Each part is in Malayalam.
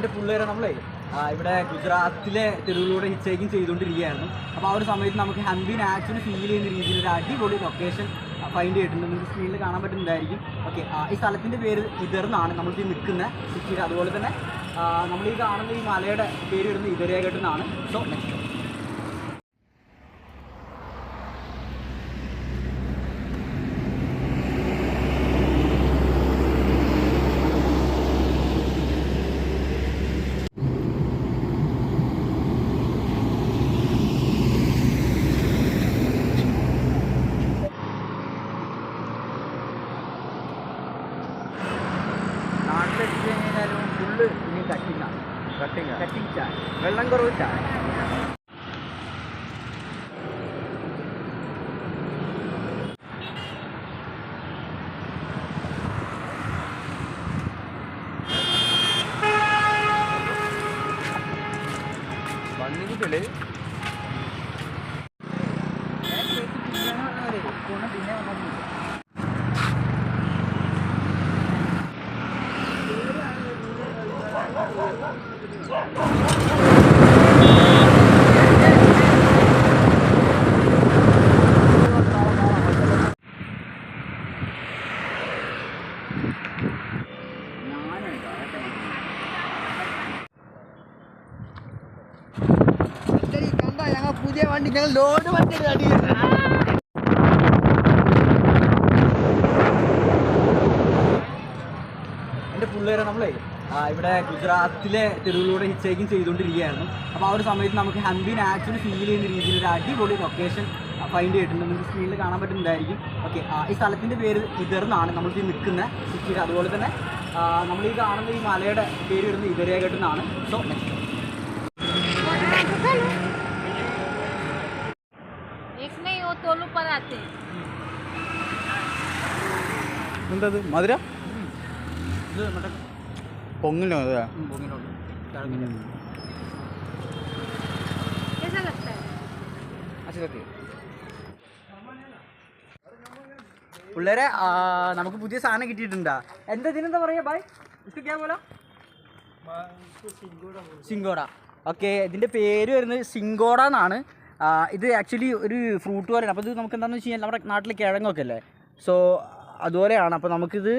എൻ്റെ പിള്ളേരെ നമ്മളെ ഇവിടെ ഗുജറാത്തിലെ തെരുവിലൂടെ ഹിച്ചേക്കിങ് ചെയ്തുകൊണ്ടിരിക്കുകയായിരുന്നു. അപ്പോൾ ആ ഒരു സമയത്ത് നമുക്ക് ഹംപി ആക്ച്വലി ഫീൽ ചെയ്യുന്ന രീതിയിൽ ഒരു അടിപൊളി ലൊക്കേഷൻ ഫൈൻഡ് ചെയ്തിട്ടുണ്ട്. നിങ്ങൾക്ക് സ്ക്രീനിൽ കാണാൻ പറ്റുന്നുണ്ടായിരിക്കും. ഓക്കെ, ഈ സ്ഥലത്തിൻ്റെ പേര് ഇതർന്നാണ് നമ്മൾക്ക് നിൽക്കുന്ന സിറ്റിയിൽ. അതുപോലെ തന്നെ നമ്മൾ ഈ കാണുന്ന ഈ മലയുടെ പേര് വരുന്നത് ഇതരേഘട്ട് എന്നാണ്. സോ നെക്സ്റ്റ് നാട്ടിലെത്തി കഴിഞ്ഞാലും ഫുള്ള് ഇനി കട്ടിങ് ചായ, വെള്ളം കുറവ് ചായ. വന്നിട്ടില്ലേ പിന്നെ ഞങ്ങൾ പുതിയ വണ്ടി ഞങ്ങൾ ലോഡ് വണ്ടി എൻ്റെ പിള്ളേരെ നമ്മളെ ഇവിടെ ഗുജറാത്തിലെ തെരുവിലൂടെ ഹിച്ചേക്കിങ് ചെയ്തുകൊണ്ടിരിക്കുകയായിരുന്നു. അപ്പോൾ ആ ഒരു സമയത്ത് നമുക്ക് ഹംപി ആക്ച്വലി ഫീൽ ചെയ്യുന്ന രീതിയിൽ ഒരു അടിപൊളി ലൊക്കേഷൻ ഫൈൻഡ് ചെയ്തിട്ടുണ്ട്. നിങ്ങൾക്ക് സ്ക്രീനിൽ കാണാൻ പറ്റുന്നുണ്ടായിരിക്കും. ഓക്കെ, ഈ സ്ഥലത്തിൻ്റെ പേര് ഇതർന്നാണ് നമ്മൾക്ക് നിൽക്കുന്ന സിറ്റിയിൽ. അതുപോലെ തന്നെ നമ്മൾ ഈ കാണുന്ന ഈ മലയുടെ പേര് വരുന്നത് ഇതരേഘട്ട് എന്നാണ്. സോ നെക്സ്റ്റ് എന്തത് മധുര ഇത് മറ്റേ പൊങ്ങിലോ പിള്ളേരെ നമുക്ക് പുതിയ സാധനം കിട്ടിയിട്ടുണ്ടാ. എന്താ ഇതിനെന്താ പറയാ ബായ് ക്യാ പോലെ സിങ്കോട. ഓക്കെ, ഇതിൻ്റെ പേര് വരുന്നത് സിങ്കോട എന്നാണ്. ഇത് ആക്ച്വലി ഒരു ഫ്രൂട്ട് പോലെയാണ്. അപ്പോൾ ഇത് നമുക്ക് എന്താണെന്ന് വെച്ച് കഴിഞ്ഞാൽ നമ്മുടെ നാട്ടിൽ കിഴങ്ങൊക്കെ അല്ലേ, സോ അതുപോലെയാണ്. അപ്പോൾ നമുക്കിത്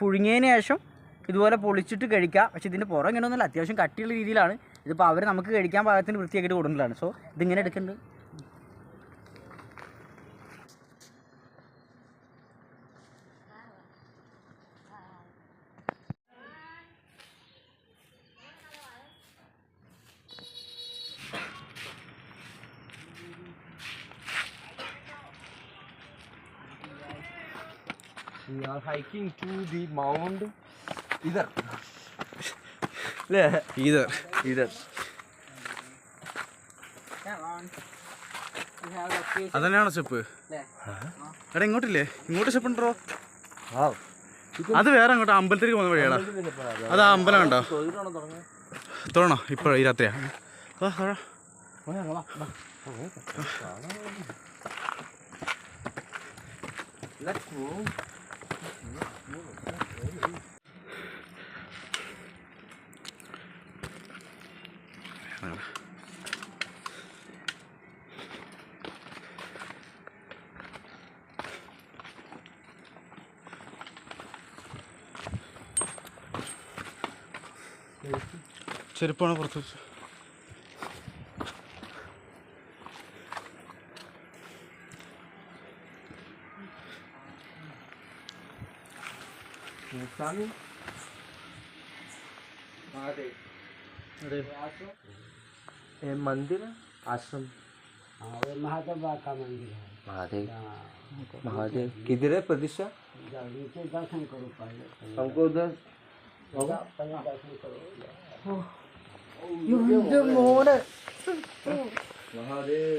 പുഴുങ്ങിയതിന് ശേഷം ഇതുപോലെ പൊളിച്ചിട്ട് കഴിക്കാം. പക്ഷേ ഇതിൻ്റെ പുറം ഇങ്ങനെയൊന്നുമില്ല, അത്യാവശ്യം കട്ടിയുള്ള രീതിയിലാണ്. ഇതിപ്പോൾ അവർ നമുക്ക് കഴിക്കാൻ പാകത്തിന് വൃത്തിയാക്കിയിട്ട് കൊടുക്കുന്നതാണ്. സോ ഇതിങ്ങനെ എടുക്കുന്നുണ്ട്. We are hiking to the Mount Idar. അതന്നെയാണോ സ്റ്റെപ്പ്? എടാ ഇങ്ങോട്ടില്ലേ, ഇങ്ങോട്ട് സ്റ്റെപ്പ് ഉണ്ടോ? അത് വേറെ അങ്ങോട്ട് അമ്പലത്തിലേക്ക് പോകുന്ന വഴിയാടാ. അത് ആ അമ്പലം ഉണ്ടോ? തൊഴണോ ഇപ്പോൾ ഈ രാത്രിയാ? ചെരുപ്പാണ് പുറത്ത് വെച്ചു. मंदिर आश्रम महादेव का मंदिर है। महादेव किधर है प्रतिष्ठा? नीचे दर्शन करो पहले, हमको उधर पहले दर्शन करो। महादेव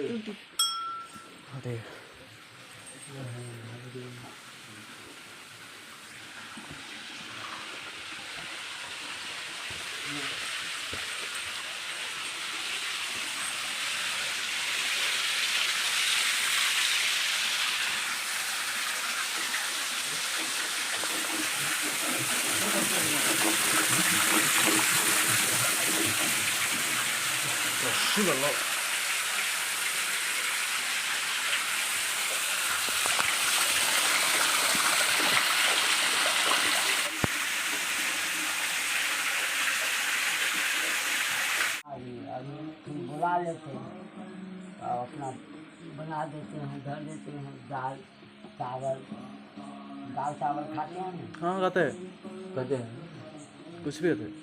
കുറച്ച് വെള്ളം. अभी बुला लेते हैं और अपना बना देते हैं, धर देते हैं दाल चावल खाते हैं ना। हाँ खाते हैं, कहते हैं कुछ भी खाते हैं।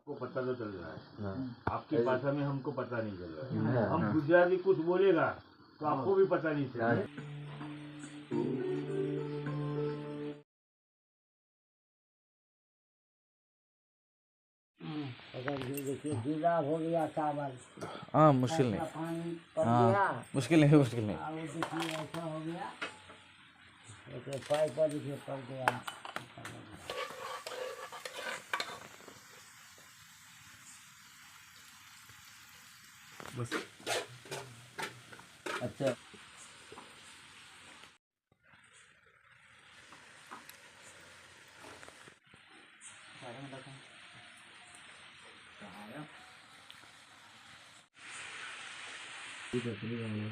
को पता तो चल रहा है, आपकी भाषा में हमको पता नहीं चल रहा है। हम गुजराती कुछ बोलेगा तो आपको भी पता नहीं चल रहा है। अगर ये देखिए गीला हो गया चावल, हाँ मुश्किल ऐसा नहीं, पानी पड़ गया, हाँ मुश्किल नहीं, मुश्किल नहीं। और देखिए ऐसा हो गया, एक पाइप पर देखिए पड़ गया। बस अच्छा सारे में